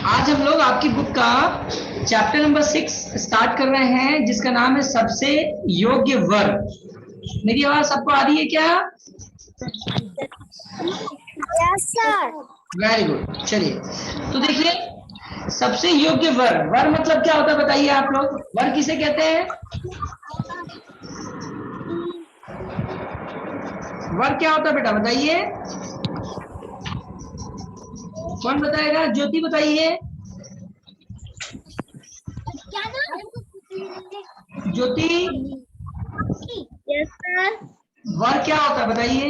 आज हम लोग आपकी बुक का चैप्टर नंबर 6 स्टार्ट कर रहे हैं, जिसका नाम है सबसे योग्य वर। मेरी आवाज सबको आ रही है क्या? Yes sir. Very good. चलिए, तो देखिए, सबसे योग्य वर, वर मतलब क्या होता है बताइए आप लोग। वर किसे कहते हैं? वर क्या होता है बेटा बताइए, कौन बताएगा? ज्योति बताइए। ज्योति, यस सर। वर क्या होता है बताइए।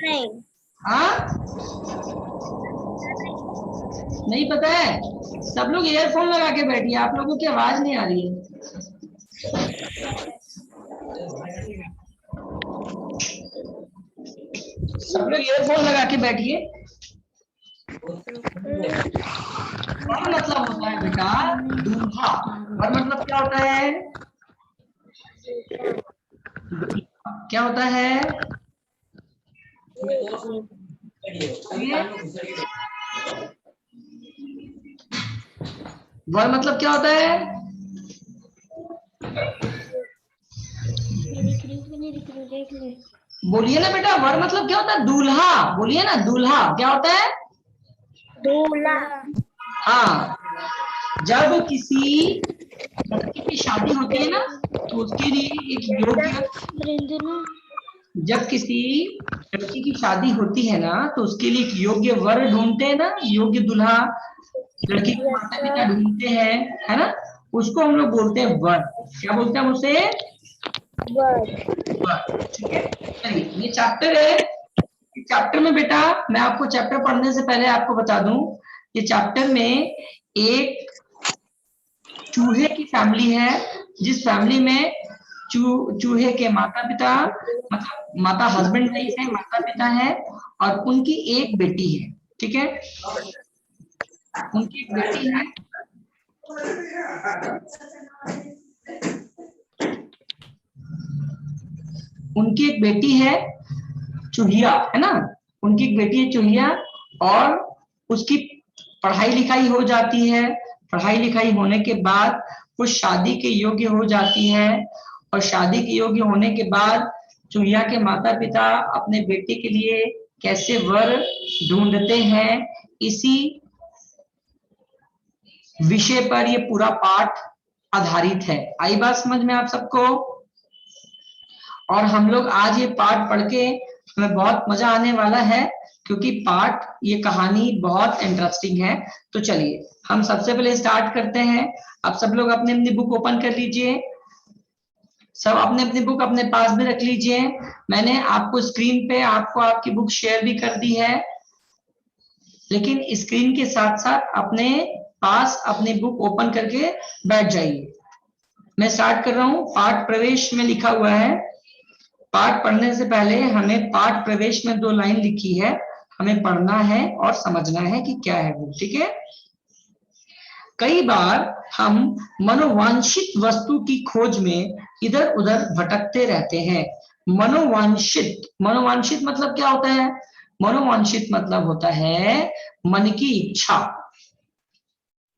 नहीं। हाँ, नहीं पता है? सब लोग ईयरफोन लगा के बैठिए, आप लोगों की आवाज नहीं आ रही है। सब लोग ईयरफोन लगा के बैठिए। वर मतलब होता है बेटा दूल्हा। वर मतलब क्या होता है? क्या होता है ये? वर मतलब क्या होता है? बोलिए ना बेटा, वर मतलब क्या होता है? दूल्हा। बोलिए ना, दूल्हा क्या होता है? दूल्हा। हाँ, जब किसी लड़की की शादी होती है ना, तो उसके लिए एक योग्य, जब किसी लड़की की शादी होती है ना, तो उसके लिए एक योग्य वर ढूंढते हैं ना, योग्य दूल्हा लड़की के यस माता पिता सर। ढूंढते हैं, है ना। उसको हम लोग बोलते हैं वर। क्या बोलते हैं हम उसे? वर्ड। वर। ठीक है, चलिए, ये चैप्टर है। इस चैप्टर में बेटा, मैं आपको चैप्टर पढ़ने से पहले आपको बता दूं, ये चैप्टर में एक चूहे की फैमिली है, जिस फैमिली में चूहे के माता पिता, मतलब माता हस्बैंड वाइफ है, माता पिता है, और उनकी एक बेटी है। ठीक है, उनकी एक बेटी है, उनकी एक बेटी है चूहिया, है ना। उनकी एक बेटी है चूहिया, और उसकी पढ़ाई लिखाई हो जाती है। पढ़ाई लिखाई होने के बाद वो शादी के योग्य हो जाती है, और शादी के योग्य होने के बाद चूहिया के माता पिता अपने बेटे के लिए कैसे वर ढूंढते हैं, इसी विषय पर ये पूरा पाठ आधारित है। आई बात समझ में आप सबको? और हम लोग आज ये पाठ पढ़ के हमें बहुत मजा आने वाला है, क्योंकि पाठ, ये कहानी बहुत इंटरेस्टिंग है। तो चलिए, हम सबसे पहले स्टार्ट करते हैं। अब सब लोग अपनी अपनी बुक ओपन कर लीजिए, सब अपने अपनी बुक अपने पास भी रख लीजिए। मैंने आपको स्क्रीन पे आपको आपकी बुक शेयर भी कर दी है, लेकिन स्क्रीन के साथ साथ अपने पास अपनी बुक ओपन करके बैठ जाइए। मैं स्टार्ट कर रहा हूँ। पाठ प्रवेश में लिखा हुआ है, पाठ पढ़ने से पहले हमें पाठ प्रवेश में 2 लाइन लिखी है, हमें पढ़ना है और समझना है कि क्या है वो। ठीक है, कई बार हम मनोवांछित वस्तु की खोज में इधर उधर भटकते रहते हैं। मनोवांछित, मनोवांछित मतलब क्या होता है? मनोवांछित मतलब होता है मन की इच्छा,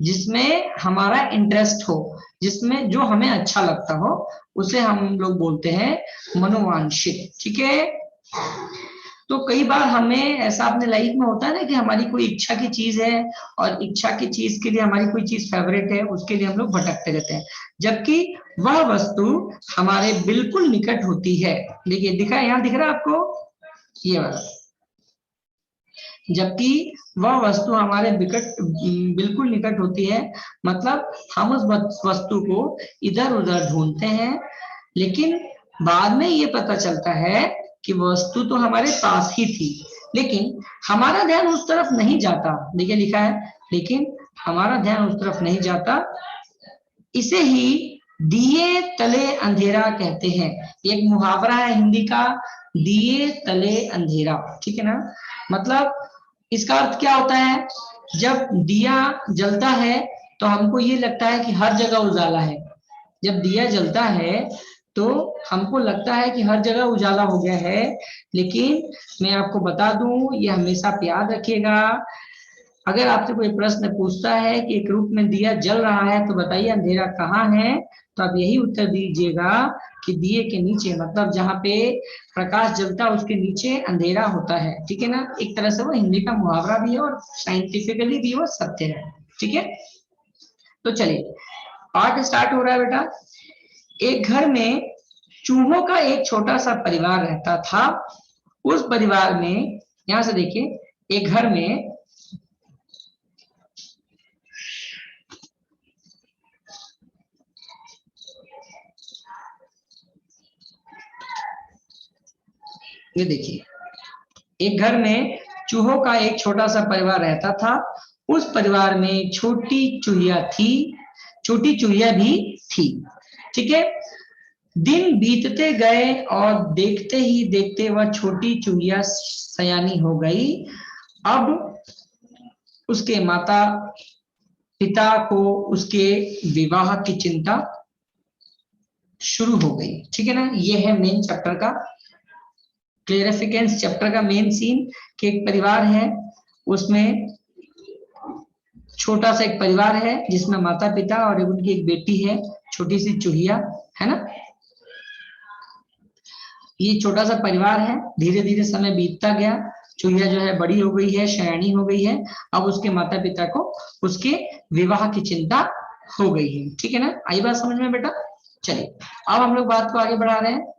जिसमें हमारा इंटरेस्ट हो, जिसमें जो हमें अच्छा लगता हो, उसे हम लोग बोलते हैं मनोवांछित। ठीक है, तो कई बार हमें ऐसा अपने लाइफ में होता है ना कि हमारी कोई इच्छा की चीज है, और इच्छा की चीज के लिए हमारी कोई चीज फेवरेट है, उसके लिए हम लोग भटकते रहते हैं, जबकि वह वस्तु हमारे बिल्कुल निकट होती है। देखिए, दिखा है, यहाँ दिख रहा है आपको ये वाला, जबकि वह वस्तु हमारे बिल्कुल निकट होती है, मतलब हम उस वस्तु को इधर उधर ढूंढते हैं, लेकिन बाद में ये पता चलता है कि वस्तु तो हमारे पास ही थी, लेकिन हमारा ध्यान उस तरफ नहीं जाता। देखिए लिखा है, लेकिन हमारा ध्यान उस तरफ नहीं जाता। इसे ही दिए तले अंधेरा कहते हैं। एक मुहावरा है हिंदी का, दिए तले अंधेरा। ठीक है ना, मतलब इसका अर्थ क्या होता है? जब दिया जलता है तो हमको ये लगता है कि हर जगह उजाला है। जब दिया जलता है तो हमको लगता है कि हर जगह उजाला हो गया है, लेकिन मैं आपको बता दूं, ये हमेशा आप याद रखिएगा। अगर आपसे कोई प्रश्न पूछता है कि एक रूप में दिया जल रहा है तो बताइए अंधेरा कहाँ है, तो आप यही उत्तर दीजिएगा कि दिए के नीचे, मतलब जहाँ पे प्रकाश जलता है उसके नीचे अंधेरा होता है। ठीक है ना, एक तरह से वो हिंदी का मुहावरा भी है और साइंटिफिकली भी वो सत्य है। ठीक है, तो चलिए पाठ स्टार्ट हो रहा है बेटा। एक घर में चूहों का एक छोटा सा परिवार रहता था। उस परिवार में, यहां से देखिए, एक घर में ये देखिए, एक घर में चूहों का एक छोटा सा परिवार रहता था। उस परिवार में छोटी चूहिया थी, छोटी चूहिया भी थी। ठीक है, दिन बीतते गए और देखते ही देखते वह छोटी चूहिया सयानी हो गई। अब उसके माता पिता को उसके विवाह की चिंता शुरू हो गई। ठीक है ना, ये है मेन चैप्टर का क्लियरिफिकेंस, चैप्टर का मेन सीन कि एक परिवार है, उसमें छोटा सा एक परिवार है जिसमें माता पिता और उनकी एक बेटी है, छोटी सी चूहिया, है ना। ये छोटा सा परिवार है, धीरे धीरे समय बीतता गया, चूहिया जो है बड़ी हो गई है, शयानी हो गई है। अब उसके माता पिता को उसके विवाह की चिंता हो गई है। ठीक है ना, आई बात समझ में बेटा। चलिए अब हम लोग बात को आगे बढ़ा रहे हैं।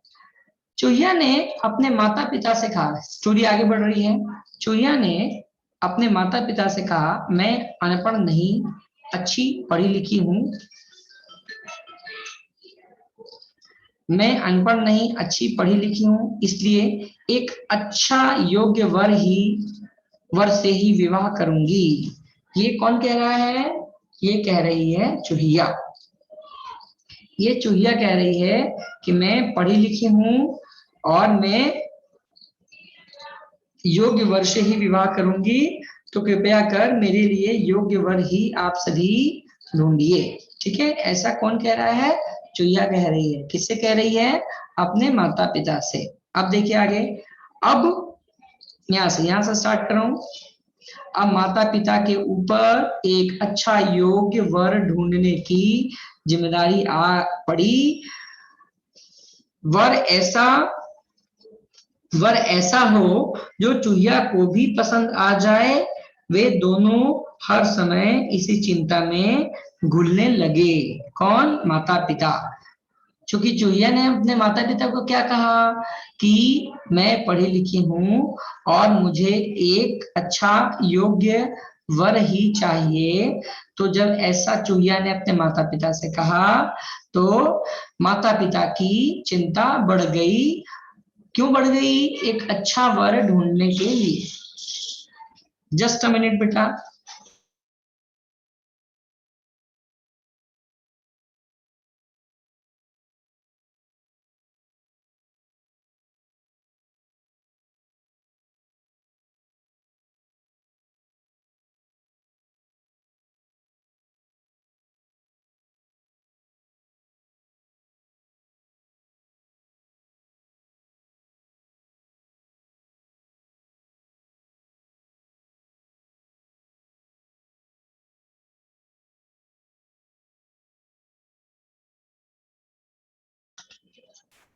चूहिया ने अपने माता पिता से कहा, स्टोरी आगे बढ़ रही है। चूहिया ने अपने माता पिता से कहा, मैं अनपढ़ नहीं, अच्छी पढ़ी लिखी हूँ, मैं अनपढ़ नहीं, अच्छी पढ़ी लिखी हूँ, इसलिए एक अच्छा योग्य वर से ही विवाह करूंगी। ये कौन कह रहा है? ये कह रही है चूहिया। ये चूहिया कह रही है कि मैं पढ़ी लिखी हूँ और मैं योग्य वर से ही विवाह करूंगी, तो कृपया कर मेरे लिए योग्य वर ही आप सभी ढूंढिए। ठीक है, ऐसा कौन कह रहा है? चुईया कह रही है। किससे कह रही है? अपने माता पिता से। अब देखिए आगे, अब यहां से स्टार्ट करूं। अब माता पिता के ऊपर एक अच्छा योग्य वर ढूंढने की जिम्मेदारी आ पड़ी। वर ऐसा वर ऐसा हो जो चूहिया को भी पसंद आ जाए। वे दोनों हर समय इसी चिंता में घुलने लगे। कौन? माता पिता। क्योंकि चूहिया ने अपने माता पिता को क्या कहा कि मैं पढ़ी लिखी हूँ और मुझे एक अच्छा योग्य वर ही चाहिए। तो जब ऐसा चूहिया ने अपने माता पिता से कहा तो माता पिता की चिंता बढ़ गई। क्यों बढ़ गई? एक अच्छा वर ढूंढने के लिए। जस्ट अ मिनट बेटा।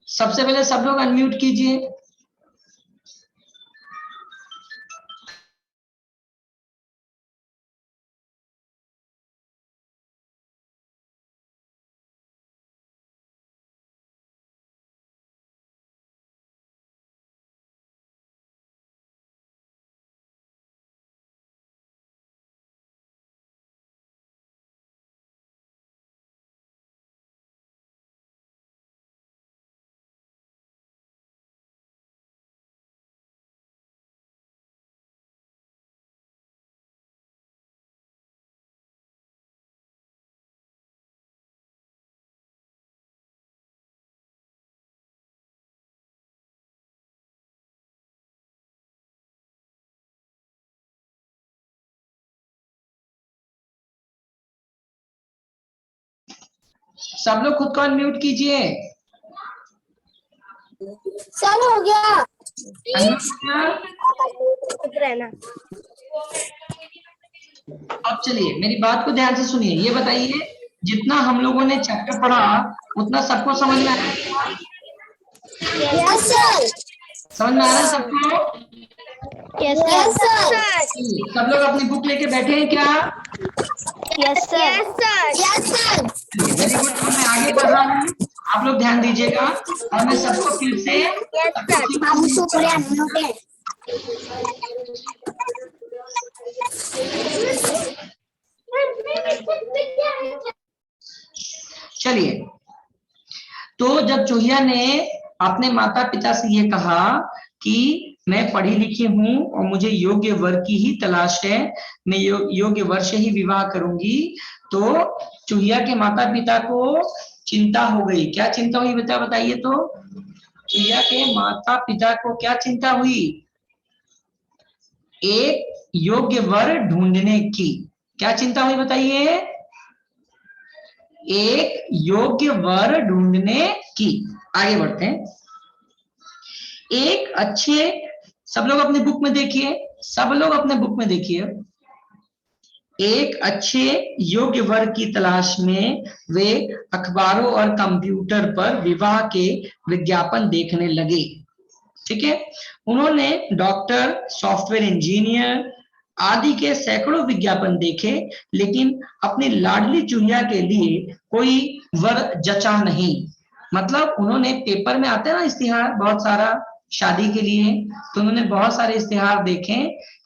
सबसे पहले सब लोग अनम्यूट कीजिए। सब लोग खुद को अनम्यूट कीजिए। सर हो गया। रहना। अब चलिए मेरी बात को ध्यान से सुनिए, ये बताइए जितना हम लोगों ने चैप्टर पढ़ा उतना सबको समझ में आया? Yes sir. समझ में आ रहा है सबको? Yes sir. सब लोग अपनी बुक लेके बैठे हैं क्या? Yes sir. Yes sir. Very good. अब मैं आगे बढ़ रहा हूँ, आप लोग ध्यान दीजिएगा और मैं सबको फिर से चलिए। तो जब चूहिया ने अपने माता पिता से ये कहा कि मैं पढ़ी लिखी हूँ और मुझे योग्य वर की ही तलाश है, मैं योग्य वर से ही विवाह करूंगी, तो चूहिया के माता पिता को चिंता हो गई। क्या चिंता हुई बेटा बताइए तो? चूहिया के माता पिता को क्या चिंता हुई? एक योग्य वर ढूंढने की। क्या चिंता हुई बताइए? एक योग्य वर ढूंढने की। आगे बढ़ते हैं। एक अच्छे, सब लोग अपने बुक में देखिए, सब लोग अपने बुक में देखिए। एक अच्छे योग्य वर की तलाश में वे अखबारों और कंप्यूटर पर विवाह के विज्ञापन देखने लगे। ठीक है, उन्होंने डॉक्टर, सॉफ्टवेयर इंजीनियर आदि के सैकड़ों विज्ञापन देखे, लेकिन अपनी लाडली चूहिया के लिए कोई वर जचा नहीं। मतलब उन्होंने पेपर में आते हैं ना इश्तिहार बहुत सारा शादी के लिए, तो उन्होंने बहुत सारे इश्तिहार देखे,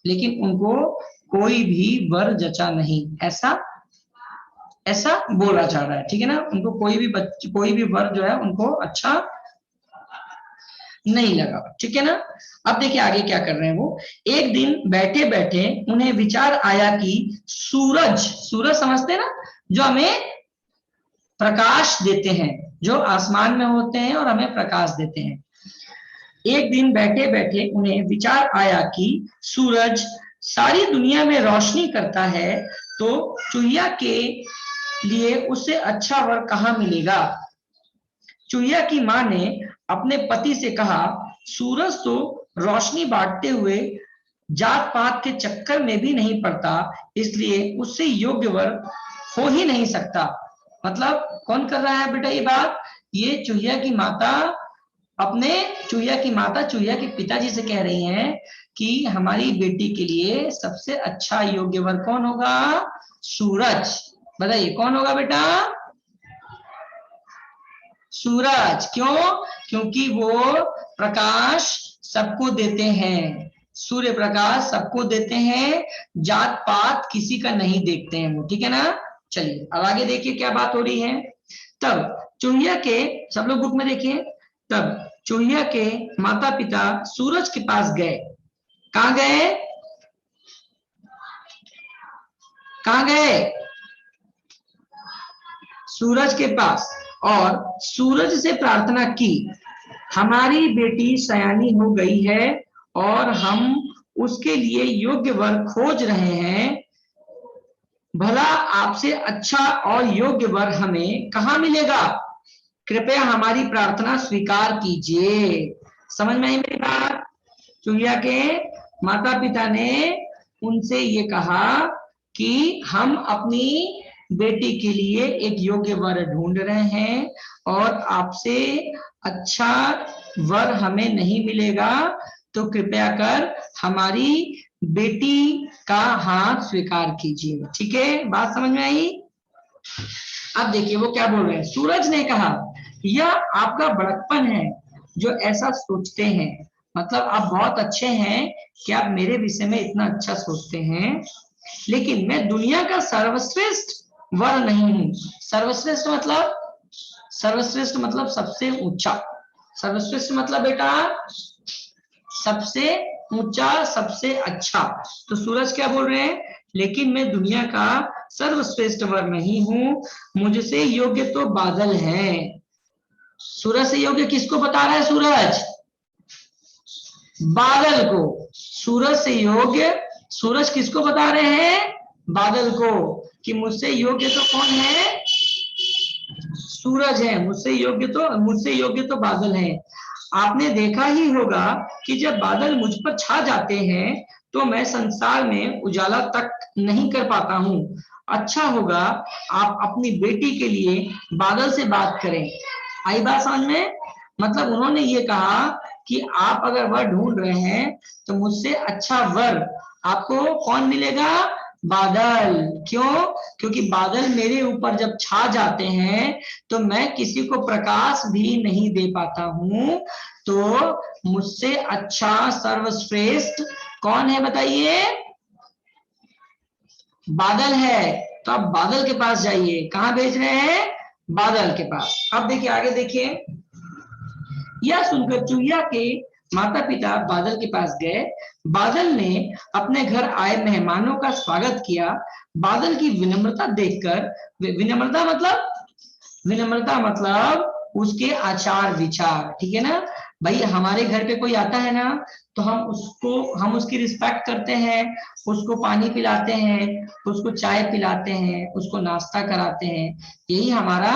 लेकिन उनको कोई भी वर जचा नहीं, ऐसा बोला जा रहा है। ठीक है ना, उनको कोई भी वर जो है उनको अच्छा नहीं लगा। ठीक है ना। अब देखिए आगे क्या कर रहे हैं वो। एक दिन बैठे बैठे उन्हें विचार आया कि सूरज समझते हैं ना, जो हमें प्रकाश देते हैं, जो आसमान में होते हैं और हमें प्रकाश देते हैं। एक दिन बैठे बैठे उन्हें विचार आया कि सूरज सारी दुनिया में रोशनी करता है, तो चूहिया के लिए उससे अच्छा वर कहाँ मिलेगा। चूहिया की माँ ने अपने पति से कहा, सूरज तो रोशनी बांटते हुए जात पात के चक्कर में भी नहीं पड़ता, इसलिए उससे योग्य वर हो ही नहीं सकता। मतलब कौन कर रहा है बेटा ये बात? ये चूहिया की माता चूहिया के पिताजी से कह रही हैं कि हमारी बेटी के लिए सबसे अच्छा योग्य वर कौन होगा? सूरज। बताइए कौन होगा बेटा? सूरज। क्यों? क्योंकि वो प्रकाश सबको देते हैं, सूर्य प्रकाश सबको देते हैं, जात पात किसी का नहीं देखते हैं वो। ठीक है ना। चलिए अब आगे देखिए क्या बात हो रही है। तब चूहिया के, सब लोग बुक में देखिए, तब चूहिया के माता पिता सूरज के पास गए। कहां गए? कहां गए? सूरज के पास, और सूरज से प्रार्थना की, हमारी बेटी सयानी हो गई है और हम उसके लिए योग्य वर खोज रहे हैं, भला आपसे अच्छा और योग्य वर हमें कहां मिलेगा? कृपया हमारी प्रार्थना स्वीकार कीजिए। समझ में आई मेरी बात? चूहिया के माता पिता ने उनसे ये कहा कि हम अपनी बेटी के लिए एक योग्य वर ढूंढ रहे हैं और आपसे अच्छा वर हमें नहीं मिलेगा, तो कृपया कर हमारी बेटी का हाथ स्वीकार कीजिए। ठीक है, बात समझ में आई? अब देखिए वो क्या बोल रहे हैं। सूरज ने कहा, यह आपका बड़कपन है जो ऐसा सोचते हैं, मतलब आप बहुत अच्छे हैं कि आप मेरे विषय में इतना अच्छा सोचते हैं, लेकिन मैं दुनिया का सर्वश्रेष्ठ वर नहीं हूं। सर्वश्रेष्ठ मतलब सबसे ऊंचा। सर्वश्रेष्ठ मतलब बेटा सबसे ऊंचा, सबसे अच्छा। तो सूरज क्या बोल रहे हैं? लेकिन मैं दुनिया का सर्वश्रेष्ठ वर नहीं हूं, मुझसे योग्य तो बादल हैं। सूरज से योग्य किसको बता रहा है सूरज? बादल को। सूरज से योग्य, सूरज किसको बता रहे हैं? बादल को, कि मुझसे योग्य तो कौन है? सूरज है। मुझसे योग्य तो बादल है। आपने देखा ही होगा कि जब बादल मुझ पर छा जाते हैं तो मैं संसार में उजाला तक नहीं कर पाता हूँ। अच्छा होगा आप अपनी बेटी के लिए बादल से बात करें। आई बात समझ में? मतलब उन्होंने ये कहा कि आप अगर वर ढूंढ रहे हैं तो मुझसे अच्छा वर आपको कौन मिलेगा? बादल। क्यों? क्योंकि बादल मेरे ऊपर जब छा जाते हैं तो मैं किसी को प्रकाश भी नहीं दे पाता हूं। तो मुझसे अच्छा सर्वश्रेष्ठ कौन है बताइए? बादल है। तो आप बादल के पास जाइए। कहां भेज रहे हैं? बादल के पास। अब देखिए आगे देखिए। यह सुनकर चूहिया के माता पिता बादल के पास गए। बादल ने अपने घर आए मेहमानों का स्वागत किया। बादल की विनम्रता देखकर, विनम्रता मतलब उसके आचार विचार, ठीक है ना भाई? हमारे घर पे कोई आता है ना तो हम उसकी रिस्पेक्ट करते हैं, उसको पानी पिलाते हैं, उसको चाय पिलाते हैं, उसको नाश्ता कराते हैं। यही हमारा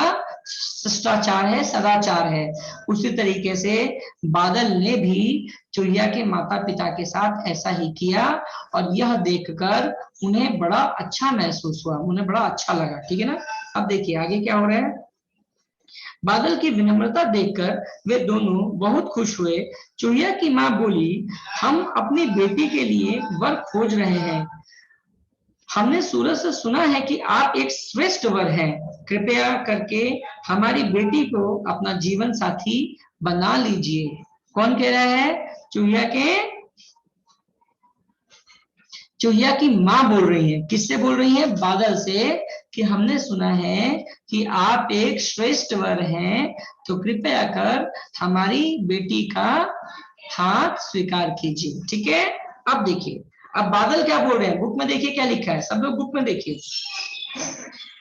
शिष्टाचार है, सदाचार है। उसी तरीके से बादल ने भी चुहिया के माता पिता के साथ ऐसा ही किया और यह देखकर उन्हें बड़ा अच्छा महसूस हुआ, उन्हें बड़ा अच्छा लगा, ठीक है ना? अब देखिए आगे क्या हो रहा है। बादल की विनम्रता देखकर वे दोनों बहुत खुश हुए। चुहिया की माँ बोली, हम अपनी बेटी के लिए वर खोज रहे हैं। हमने सूरज से सुना है कि आप एक श्रेष्ठ वर हैं। कृपया करके हमारी बेटी को अपना जीवन साथी बना लीजिए। कौन कह रहा है? चुहिया की माँ बोल रही है। किससे बोल रही है? बादल से, कि हमने सुना है कि आप एक श्रेष्ठ वर हैं, तो कृपया कर हमारी बेटी का हाथ स्वीकार कीजिए। ठीक है? अब देखिए, अब बादल क्या बोल रहे हैं, बुक में देखिए क्या लिखा है, सब लोग बुक में देखिए।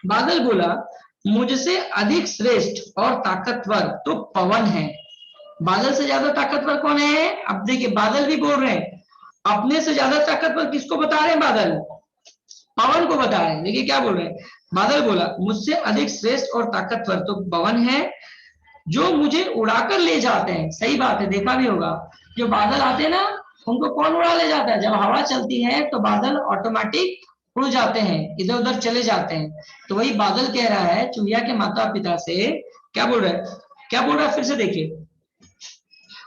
बादल बोला, मुझसे अधिक श्रेष्ठ और ताकतवर तो पवन है। बादल से ज्यादा ताकतवर कौन है? अब देखिए बादल भी बोल रहे हैं, अपने से ज्यादा ताकतवर किसको बता रहे हैं? बादल पवन को बता रहे हैं। देखिए क्या बोल रहे हैं। बादल बोला, मुझसे अधिक श्रेष्ठ और ताकतवर तो पवन है, जो मुझे उड़ाकर ले जाते हैं। सही बात है, देखा भी होगा, जो बादल आते हैं ना, उनको कौन उड़ा ले जाता है? जब हवा चलती है तो बादल ऑटोमेटिक उड़ जाते हैं, इधर उधर चले जाते हैं। तो वही बादल कह रहा है चुहिया के माता पिता से, क्या बोल रहा है, क्या बोल रहा है, फिर से देखिए,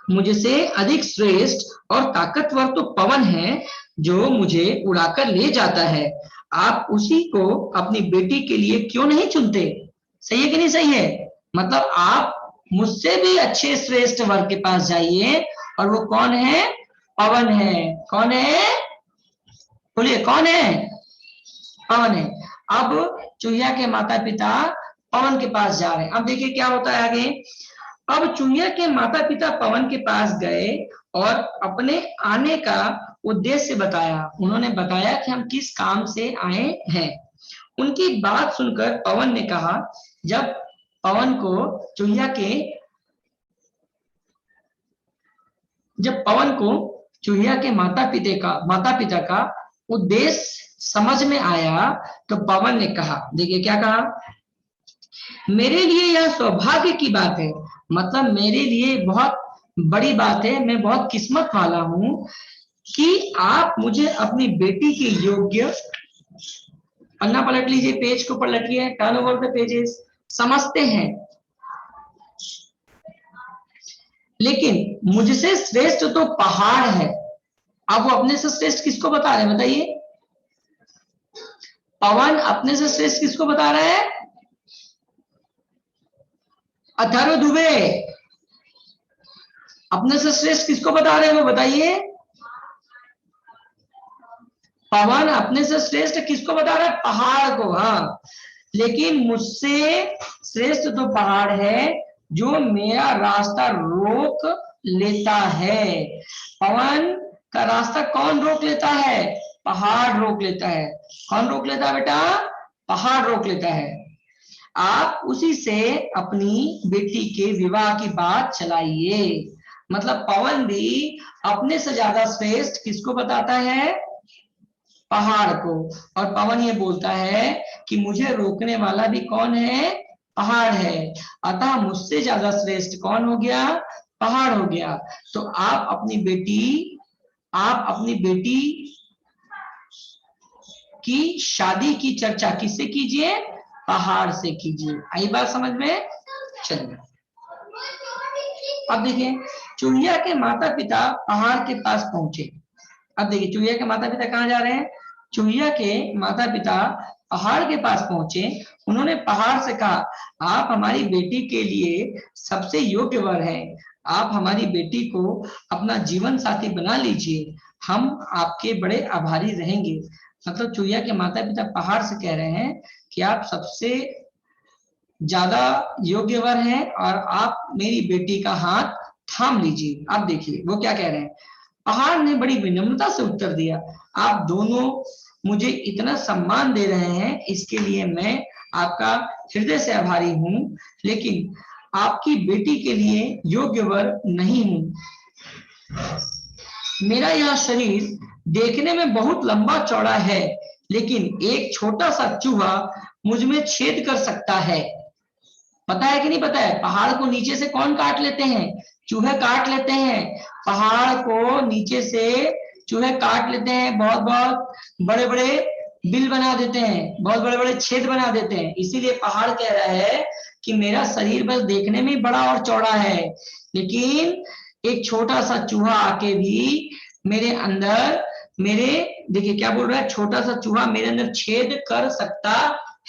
मुझसे अधिक श्रेष्ठ और ताकतवर तो पवन है, जो मुझे उड़ाकर ले जाता है। आप उसी को अपनी बेटी के लिए क्यों नहीं चुनते? सही है कि नहीं सही है? मतलब आप मुझसे भी अच्छे श्रेष्ठ वर के पास जाइए, और वो कौन है? पवन है। कौन है? बोलिए कौन है? पवन है। अब चुहिया के माता पिता पवन के पास जा रहे हैं। अब देखिए क्या होता है आगे। अब चुहिया के माता पिता पवन के पास गए और अपने आने का उद्देश्य बताया। उन्होंने बताया कि हम किस काम से आए हैं। उनकी बात सुनकर पवन ने कहा, जब पवन को चुहिया के माता पिता का उद्देश्य समझ में आया, तो पवन ने कहा, देखिए क्या कहा, मेरे लिए यह सौभाग्य की बात है, मतलब मेरे लिए बहुत बड़ी बात है, मैं बहुत किस्मत वाला हूं कि आप मुझे अपनी बेटी के योग्य, पन्ना पलट लीजिए, पेज को पलटिए, टर्न ओवर द पेजेस, समझते हैं। लेकिन मुझसे श्रेष्ठ तो पहाड़ है। अब वो अपने से श्रेष्ठ किसको बता रहे हैं बताइए? पवन अपने से श्रेष्ठ किसको बता रहा है? अथर्व दुबे अपने से श्रेष्ठ किसको बता रहे हैं, वो बताइए। पवन अपने से श्रेष्ठ किसको बता रहा है? पहाड़ को। हाँ, लेकिन मुझसे श्रेष्ठ तो पहाड़ है, जो मेरा रास्ता रोक लेता है। पवन का रास्ता कौन रोक लेता है? पहाड़ रोक लेता है। कौन रोक लेता है बेटा? पहाड़ रोक लेता है। आप उसी से अपनी बेटी के विवाह की बात चलाइए। मतलब पवन भी अपने से ज्यादा श्रेष्ठ किसको बताता है? पहाड़ को। और पवन ये बोलता है कि मुझे रोकने वाला भी कौन है? पहाड़ है। अतः मुझसे ज्यादा श्रेष्ठ कौन हो गया? पहाड़ हो गया। तो आप अपनी बेटी की शादी की चर्चा किससे कीजिए? पहाड़ से कीजिए। आई बात समझ में? चलिए अब देखिए, चूहिया के माता पिता पहाड़ के पास पहुंचे। अब देखिए, चूहिया के माता पिता कहाँ जा रहे हैं? चूहिया के माता पिता पहाड़ के पास पहुंचे। उन्होंने पहाड़ से कहा, आप हमारी बेटी के लिए सबसे योग्य वर हैं। आप हमारी बेटी को अपना जीवन साथी बना लीजिए, हम आपके बड़े आभारी रहेंगे। मतलब चूहिया के माता पिता पहाड़ से कह रहे हैं कि आप सबसे ज्यादा योग्य वर हैं और आप मेरी बेटी का हाथ थाम लीजिए। अब देखिए वो क्या कह रहे हैं। पहाड़ ने बड़ी विनम्रता से उत्तर दिया, आप दोनों मुझे इतना सम्मान दे रहे हैं, इसके लिए मैं आपका हृदय से आभारी हूं, लेकिन आपकी बेटी के लिए योग्य वर नहीं हूं। मेरा यह शरीर देखने में बहुत लंबा चौड़ा है, लेकिन एक छोटा सा चूहा मुझ में छेद कर सकता है। पता है कि नहीं पता है? पहाड़ को नीचे से कौन काट लेते हैं? चूहे काट लेते हैं। पहाड़ को नीचे से चूहे काट लेते हैं, बहुत बहुत बड़े बड़े बिल बना देते हैं, बहुत बड़े बड़े छेद बना देते हैं। इसीलिए पहाड़ कह रहा है कि मेरा शरीर बस देखने में बड़ा और चौड़ा है, लेकिन एक छोटा सा चूहा आके भी मेरे अंदर, देखिए क्या बोल रहा है, छोटा सा चूहा मेरे अंदर छेद कर सकता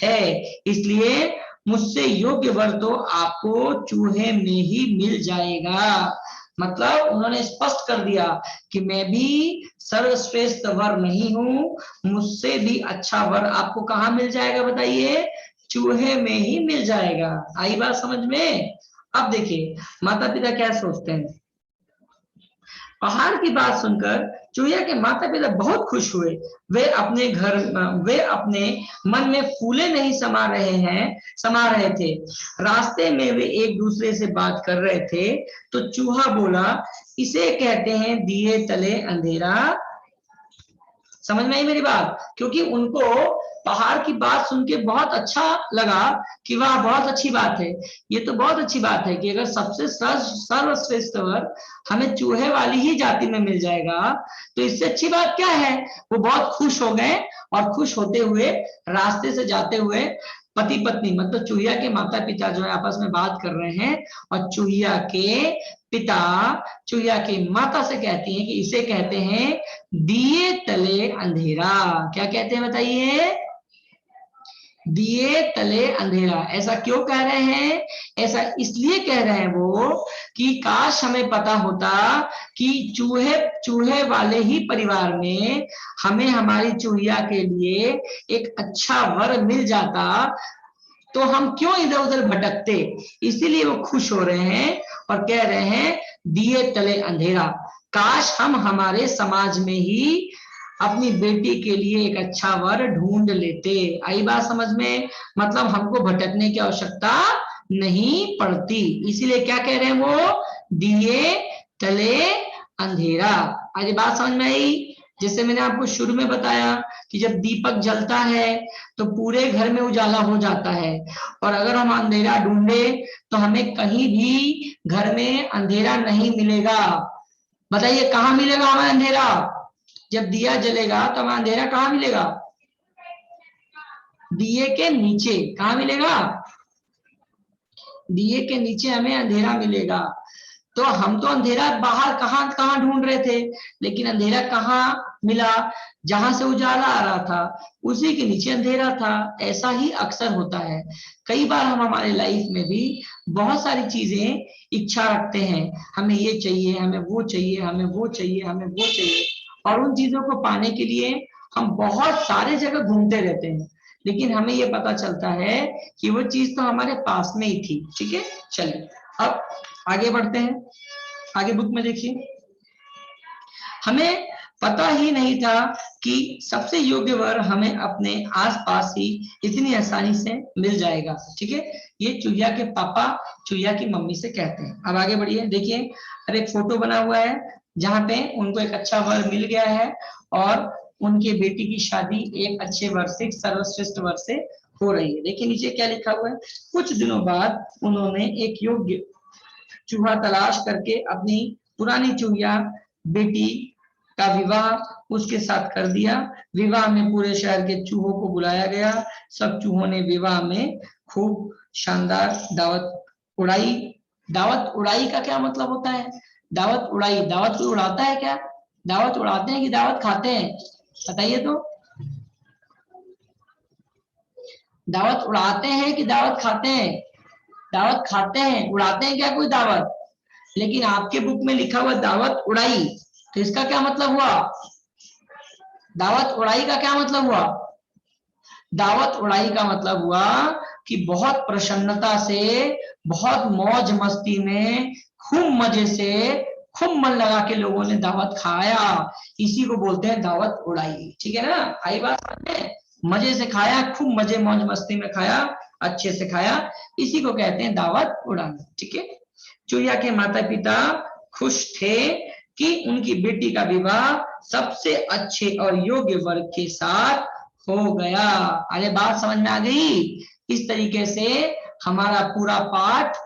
है, इसलिए मुझसे योग्य वर तो आपको चूहे में ही मिल जाएगा। मतलब उन्होंने स्पष्ट कर दिया कि मैं भी सर्वश्रेष्ठ वर नहीं हूं, मुझसे भी अच्छा वर आपको कहाँ मिल जाएगा बताइए? चूहे में ही मिल जाएगा। आई बात समझ में? अब देखिए माता पिता क्या सोचते हैं। पहाड़ की बात सुनकर चूहिया के माता पिता बहुत खुश हुए। वे अपने मन में फूले नहीं समा रहे थे। रास्ते में वे एक दूसरे से बात कर रहे थे तो चूहा बोला, इसे कहते हैं दिए तले अंधेरा। समझ में आई मेरी बात? क्योंकि उनको पहाड़ की बात सुन के बहुत अच्छा लगा कि वाह बहुत अच्छी बात है, ये तो बहुत अच्छी बात है कि अगर सबसे सर्वश्रेष्ठ वर हमें चूहे वाली ही जाति में मिल जाएगा तो इससे अच्छी बात क्या है। वो बहुत खुश हो गए और खुश होते हुए रास्ते से जाते हुए पति पत्नी, मतलब चूहिया के माता पिता जो है आपस में बात कर रहे हैं और चूहिया के पिता चूहिया की माता से कहती हैं कि इसे कहते हैं दिए तले अंधेरा। क्या कहते हैं बताइए? दिए तले अंधेरा। ऐसा क्यों कह रहे हैं? ऐसा इसलिए कह रहे हैं वो कि काश हमें पता होता कि चूहे वाले ही परिवार में हमें हमारी चूहिया के लिए एक अच्छा वर मिल जाता तो हम क्यों इधर उधर भटकते। इसीलिए वो खुश हो रहे हैं और कह रहे हैं दिए तले अंधेरा। काश हम हमारे समाज में ही अपनी बेटी के लिए एक अच्छा वर ढूंढ लेते। आई बात समझ में? मतलब हमको भटकने की आवश्यकता नहीं पड़ती। इसीलिए क्या कह रहे हैं वो? दिए तले अंधेरा। आज बात समझ में आई? जैसे मैंने आपको शुरू में बताया कि जब दीपक जलता है तो पूरे घर में उजाला हो जाता है, और अगर हम अंधेरा ढूंढे तो हमें कहीं भी घर में अंधेरा नहीं मिलेगा। बताइए कहाँ मिलेगा हमें अंधेरा? जब दिया जलेगा तो हमें अंधेरा कहाँ मिलेगा? दिए के नीचे। कहाँ मिलेगा? दिए के नीचे हमें अंधेरा मिलेगा। तो हम तो अंधेरा बाहर कहाँ कहाँ ढूंढ रहे थे, लेकिन अंधेरा कहाँ मिला? जहां से उजाला आ रहा था उसी के नीचे अंधेरा था। ऐसा ही अक्सर होता है। कई बार हम हमारे लाइफ में भी बहुत सारी चीजें इच्छा रखते हैं, हमें ये चाहिए, हमें वो चाहिए, हमें वो चाहिए, हमें वो चाहिए, और उन चीजों को पाने के लिए हम बहुत सारे जगह घूमते रहते हैं, लेकिन हमें ये पता चलता है कि वो चीज तो हमारे पास में ही थी। ठीक है, चलिए अब आगे बढ़ते हैं। आगे बुक में देखिए, हमें पता ही नहीं था कि सबसे योग्य वर हमें अपने आसपास ही इतनी आसानी से मिल जाएगा। ठीक है, ये चूहिया के पापा चूहिया की मम्मी से कहते हैं। अब आगे बढ़िए, देखिए अरे एक फोटो बना हुआ है जहां पे उनको एक अच्छा वर मिल गया है और उनकी बेटी की शादी एक अच्छे वर से, सर्वश्रेष्ठ वर से हो रही है। देखिए नीचे क्या लिखा हुआ है, कुछ दिनों बाद उन्होंने एक योग्य चूहा तलाश करके अपनी पुरानी चूहिया बेटी का विवाह उसके साथ कर दिया। विवाह में पूरे शहर के चूहों को बुलाया गया। सब चूहों ने विवाह में खूब शानदार दावत उड़ाई। दावत उड़ाई का क्या मतलब होता है? दावत उड़ाई, दावत कोई उड़ाता है क्या? दावत उड़ाते हैं कि दावत खाते हैं? बताइए तो। दावत उड़ाते हैं कि दावत खाते हैं? दावत खाते हैं। उड़ाते हैं क्या कोई दावत? लेकिन आपके बुक में लिखा हुआ दावत उड़ाई, तो इसका क्या मतलब हुआ? दावत उड़ाई का क्या मतलब हुआ? दावत उड़ाई का मतलब हुआ कि बहुत प्रसन्नता से, बहुत मौज मस्ती में, खूब मजे से, खूब मन लगा के लोगों ने दावत खाया। इसी को बोलते हैं दावत उड़ाई। ठीक है ना? आई बात समझ में? मजे से खाया, खूब मजे मौज मस्ती में खाया, अच्छे से खाया, इसी को कहते हैं दावत उड़ाना। ठीक है। चूहिया के माता पिता खुश थे कि उनकी बेटी का विवाह सबसे अच्छे और योग्य वर्ग के साथ हो गया। अरे बात समझ में आ गई? इस तरीके से हमारा पूरा पाठ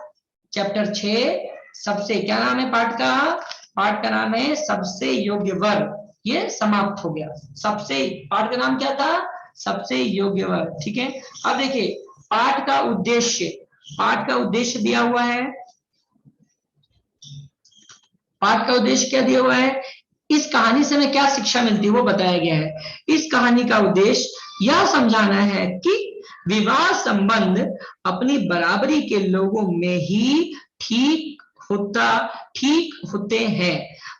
चैप्टर 6 सबसे, क्या नाम है पाठ का? पाठ का नाम है सबसे योग्य वर्ग। ये समाप्त हो गया। सबसे, पाठ का नाम क्या था? सबसे योग्य वर्ग। ठीक है। अब देखिए पाठ का उद्देश्य, पाठ का उद्देश्य दिया हुआ है। पाठ का उद्देश्य क्या दिया हुआ है? इस कहानी से हमें क्या शिक्षा मिलती है वो बताया गया है। इस कहानी का उद्देश्य यह समझाना है कि विवाह संबंध अपनी बराबरी के लोगों में ही ठीक होते हैं।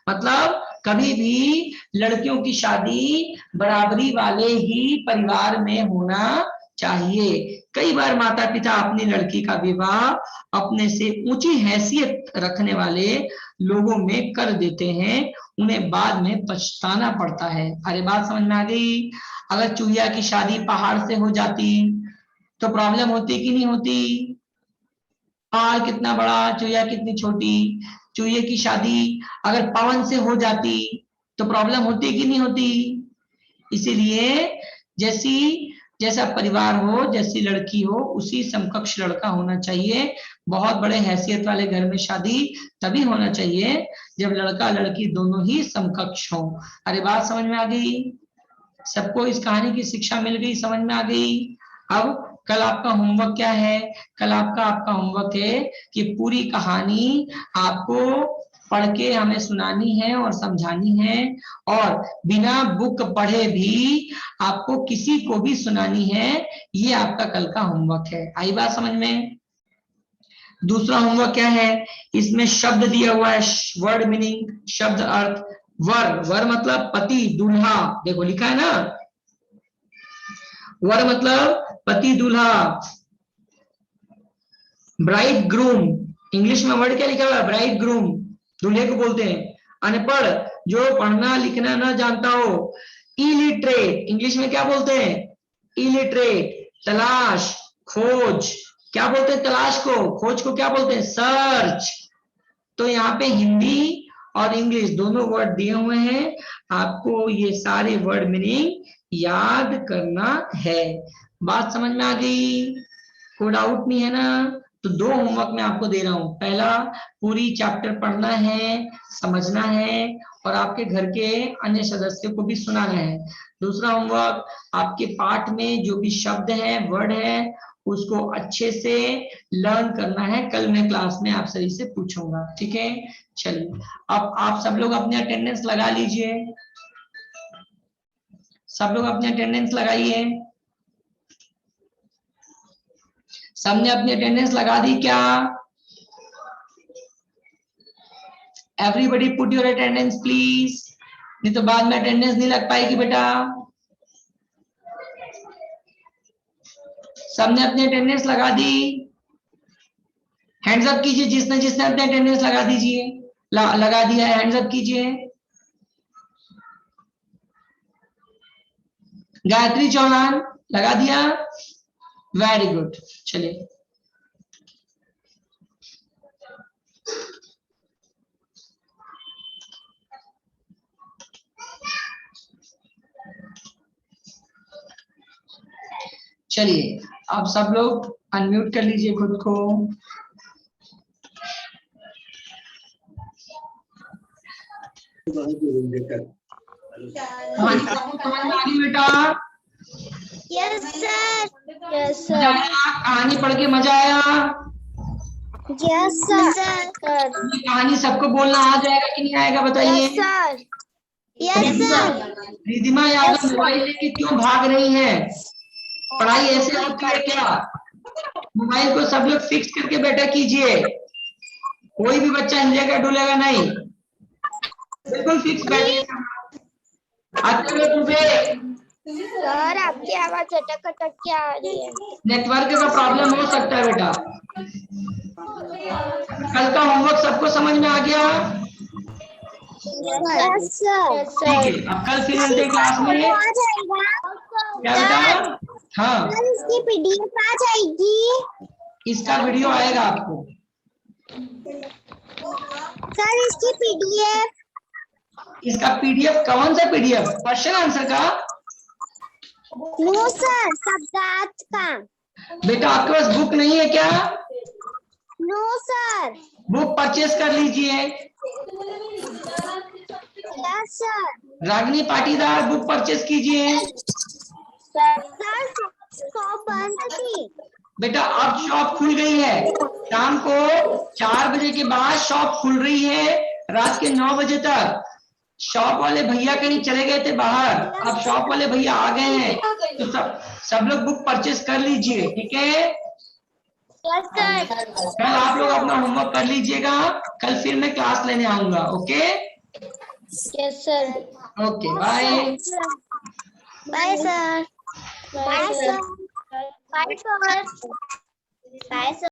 मतलब कभी भी लड़कियों की शादी बराबरी वाले ही परिवार में होना चाहिए। कई बार माता पिता अपनी लड़की का विवाह अपने से ऊंची हैसियत रखने वाले लोगों में कर देते हैं, उन्हें बाद में पछताना पड़ता है। अरे बात समझ में आ गई? अगर चूहिया की शादी पहाड़ से हो जाती तो प्रॉब्लम होती कि नहीं होती? पहाड़ कितना बड़ा, चूहिया कितनी छोटी। चूहिया की शादी अगर पवन से हो जाती तो प्रॉब्लम होती कि नहीं होती? इसीलिए जैसी जैसा परिवार हो, जैसी लड़की हो, उसी समकक्ष लड़का होना चाहिए। बहुत बड़े हैसियत वाले घर में शादी तभी होना चाहिए जब लड़का लड़की दोनों ही समकक्ष हो। अरे बात समझ में आ गई? सबको इस कहानी की शिक्षा मिल गई, समझ में आ गई? अब कल आपका होमवर्क क्या है? कल आपका होमवर्क है कि पूरी कहानी आपको पढ़ के हमें सुनानी है और समझानी है, और बिना बुक पढ़े भी आपको किसी को भी सुनानी है। ये आपका कल का होमवर्क है। आई बात समझ में? दूसरा होमवर्क क्या है? इसमें शब्द दिया हुआ है, वर्ड मीनिंग, शब्द अर्थ। वर, वर मतलब पति दूल्हा, देखो लिखा है ना, वर मतलब पति दूल्हा। ब्राइड ग्रूम, इंग्लिश में वर्ड क्या लिखा हुआ है? ब्राइड ग्रूम, दूल्हे को बोलते हैं। अनपढ़, जो पढ़ना लिखना ना जानता हो। इलिटरेट, इंग्लिश में क्या बोलते हैं? इलिटरेट। तलाश, खोज, क्या बोलते हैं तलाश को? खोज को क्या बोलते हैं? सर्च। तो यहाँ पे हिंदी और इंग्लिश दोनों वर्ड दिए हुए हैं, आपको ये सारे वर्ड मीनिंग याद करना है। बात समझ में आ गई? कोई डाउट नहीं है ना? तो दो होमवर्क मैं आपको दे रहा हूं। पहला, पूरी चैप्टर पढ़ना है, समझना है, और आपके घर के अन्य सदस्यों को भी सुनाना है। दूसरा होमवर्क, आपके पाठ में जो भी शब्द है, वर्ड है, उसको अच्छे से लर्न करना है। कल मैं क्लास में आप सभी से पूछूंगा। ठीक है? चलिए, अब आप सब लोग अपने अटेंडेंस लगा लीजिए। सब लोग अपने अटेंडेंस लगाइए। सबने अपनी अटेंडेंस लगा दी क्या? Everybody put your attendance please, नहीं तो बाद में अटेंडेंस नहीं लग पाएगी बेटा। सबने अपनी अटेंडेंस लगा दी? हैंड्स अप कीजिए जिसने जिसने अपनी अटेंडेंस लगा दीजिए, लगा दिया है, हैंड्स अप कीजिए। गायत्री चौहान लगा दिया? Very good. चलिए, चलिए अब सब लोग अनम्यूट कर लीजिए खुद को। कहानी सबको समझ में आ गई बेटा? Yes sir. यस मजा सर। आया? कहानी पढ़ के मजा आया? Yes sir. ये कहानी सबको बोलना आ जाएगा कि नहीं आएगा बताइए? Yes sir. Yes sir. Ridhima Yadav mobile लेके क्यों भाग रही है? पढ़ाई ऐसे होती है क्या? मोबाइल को सब लोग फिक्स करके बैठा कीजिए, कोई भी बच्चा हिलेगा डुलेगा नहीं, बिल्कुल फिक्स बैठिए। सर आपकी आवाज अटक अटक के आ रही है। नेटवर्क का प्रॉब्लम हो सकता है बेटा। कल का होमवर्क सबको समझ में आ गया? Yes sir. ठीक है, अब कल फिर मिलते हैं क्लास में। क्या बेटा? हाँ, इसकी पीडीएफ आ जाएगी। इसका वीडियो आएगा आपको। सर इसकी पीडीएफ। इसका पीडीएफ? कौन सा पीडीएफ? क्वेश्चन आंसर का? नो सर, शब्दार्थ का। बेटा आपके पास बुक नहीं है क्या? No sir. बुक परचेस कर लीजिए। Yes sir. Ragini Patidar book purchase कीजिए। सर शॉप बंद थी। बेटा अब शॉप खुल गई है, शाम को 4 बजे के बाद शॉप खुल रही है, रात के 9 बजे तक। शॉप वाले भैया कहीं चले गए थे बाहर, अब शॉप वाले भैया आ गए हैं, तो सब लोग बुक परचेस कर लीजिए, ठीक है? Yes sir. कल आप लोग अपना होमवर्क कर लीजिएगा, कल फिर मैं क्लास लेने आऊंगा। Okay? Yes sir. Okay, bye. Bye sir. Bye sir. Bye sir. Bye sir.